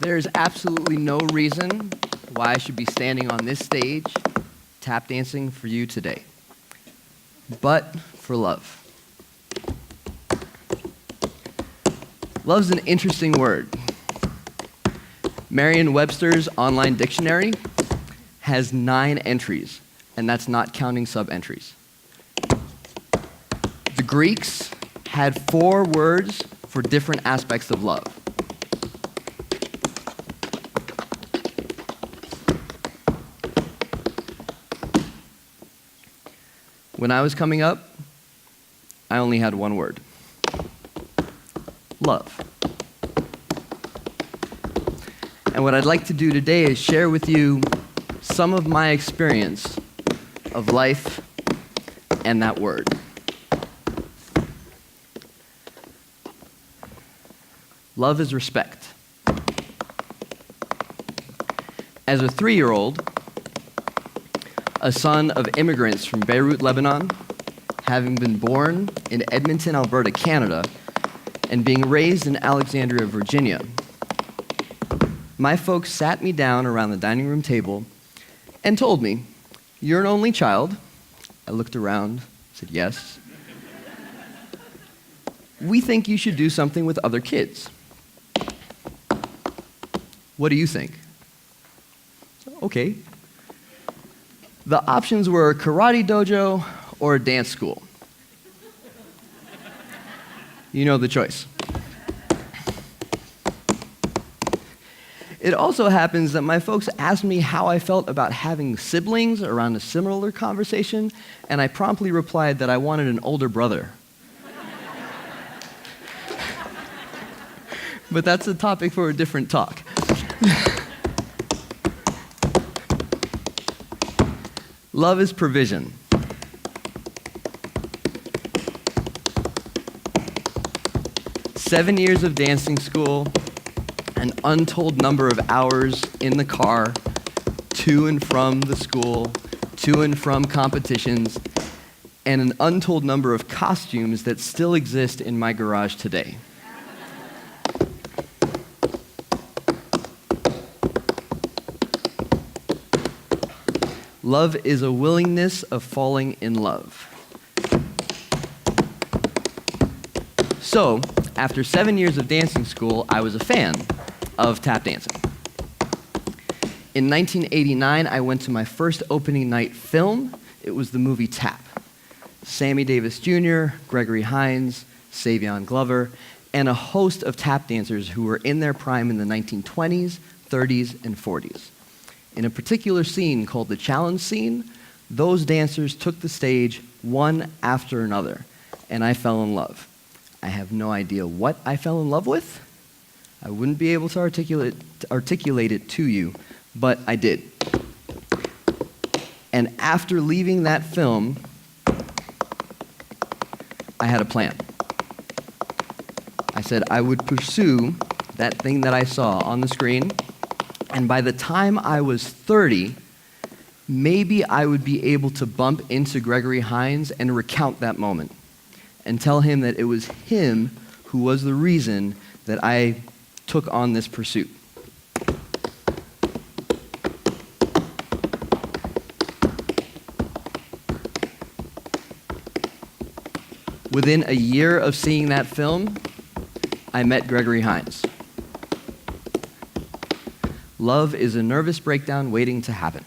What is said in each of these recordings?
There's absolutely no reason why I should be standing on this stage tap dancing for you today, but for love. Love's an interesting word. Merriam-Webster's online dictionary has 9 entries, and that's not counting sub-entries. The Greeks had 4 words for different aspects of love. When I was coming up, I only had 1 word: love. And what I'd like to do today is share with you some of my experience of life and that word. Love is respect. As a 3-year-old, a son of immigrants from Beirut, Lebanon, having been born in Edmonton, Alberta, Canada, and being raised in Alexandria, Virginia, my folks sat me down around the dining room table and told me, "You're an only child." I looked around, said, "Yes." "We think you should do something with other kids. What do you think?" "Okay." The options were a karate dojo or a dance school. You know the choice. It also happens that my folks asked me how I felt about having siblings around a similar conversation, and I promptly replied that I wanted an older brother. But that's a topic for a different talk. Love is provision. Seven years of dancing school, an untold number of hours in the car, to and from the school, to and from competitions, and an untold number of costumes that still exist in my garage today. Love is a willingness of falling in love. So, after 7 years of dancing school, I was a fan of tap dancing. In 1989, I went to my first opening night film. It was the movie Tap. Sammy Davis Jr., Gregory Hines, Savion Glover, and a host of tap dancers who were in their prime in the 1920s, 30s, and 40s. In a particular scene called the challenge scene, those dancers took the stage one after another, and I fell in love. I have no idea what I fell in love with. I wouldn't be able to articulate it to you, but I did. And after leaving that film, I had a plan. I said I would pursue that thing that I saw on the screen, and by the time I was 30, maybe I would be able to bump into Gregory Hines and recount that moment and tell him that it was him who was the reason that I took on this pursuit. Within a year of seeing that film, I met Gregory Hines. Love is a nervous breakdown waiting to happen.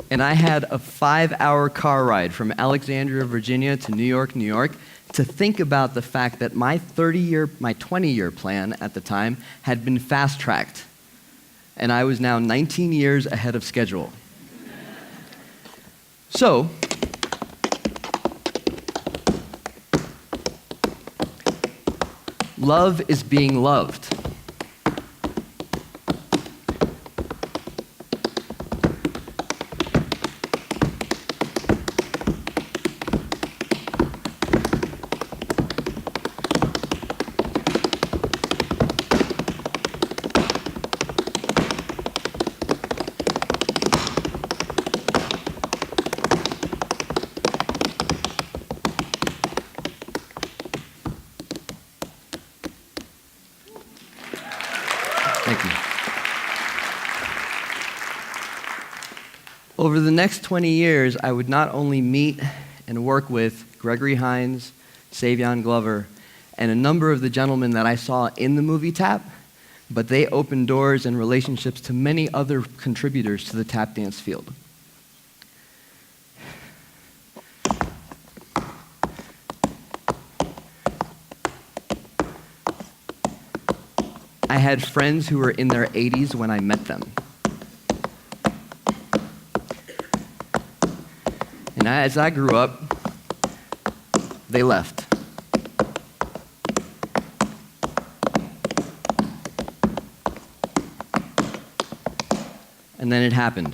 And I had a 5-hour car ride from Alexandria, Virginia to New York, New York, to think about the fact that my 20-year plan at the time had been fast-tracked, and I was now 19 years ahead of schedule. So, love is being loved. Over the next 20 years, I would not only meet and work with Gregory Hines, Savion Glover, and a number of the gentlemen that I saw in the movie Tap, but they opened doors and relationships to many other contributors to the tap dance field. I had friends who were in their 80s when I met them. And as I grew up, they left. And then it happened.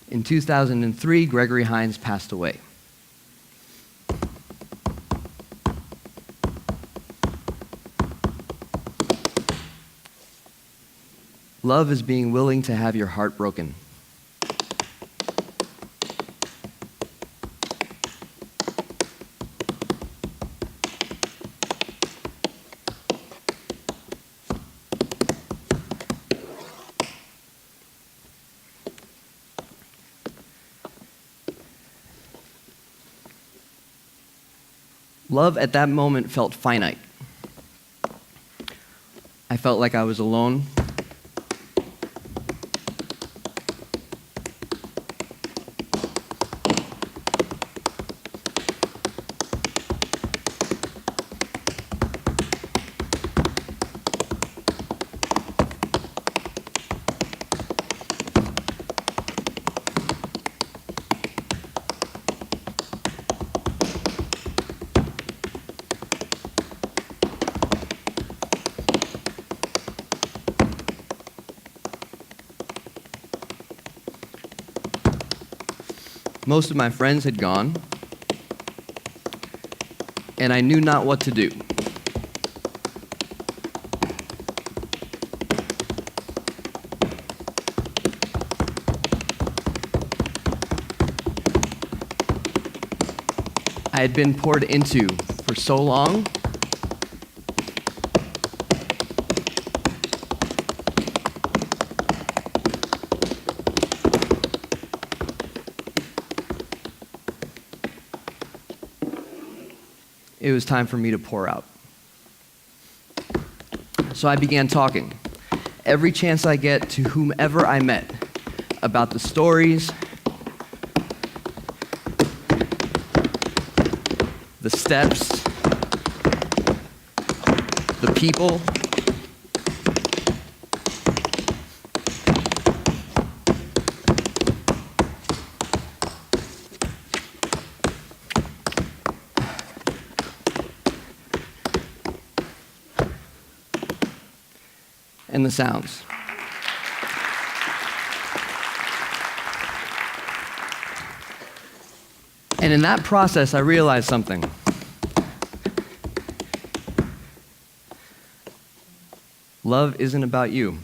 In 2003, Gregory Hines passed away. Love is being willing to have your heart broken. Love at that moment felt finite. I felt like I was alone. Most of my friends had gone, and I knew not what to do. I had been poured into for so long. It was time for me to pour out. So I began talking, every chance I get, to whomever I met, about the stories, the steps, the people, and the sounds. And in that process, I realized something. Love isn't about you.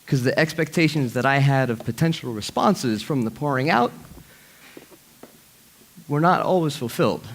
Because the expectations that I had of potential responses from the pouring out were not always fulfilled.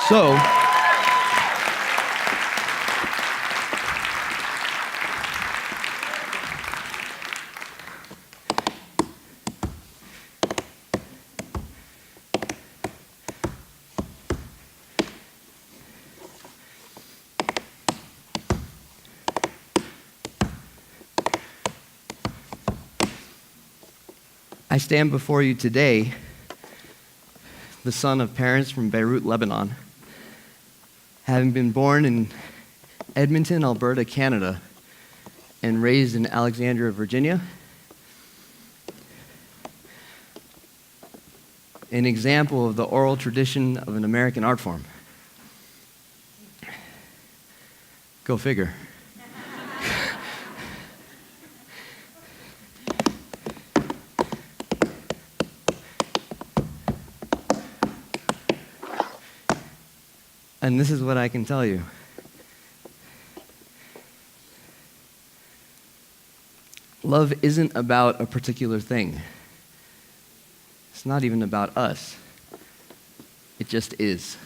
So, I stand before you today, the son of parents from Beirut, Lebanon, having been born in Edmonton, Alberta, Canada, and raised in Alexandria, Virginia. an example of the oral tradition of an American art form. Go figure. And this is what I can tell you. Love isn't about a particular thing. It's not even about us. It just is.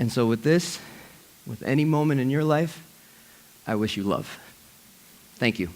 And so with this, with any moment in your life, I wish you love. Thank you.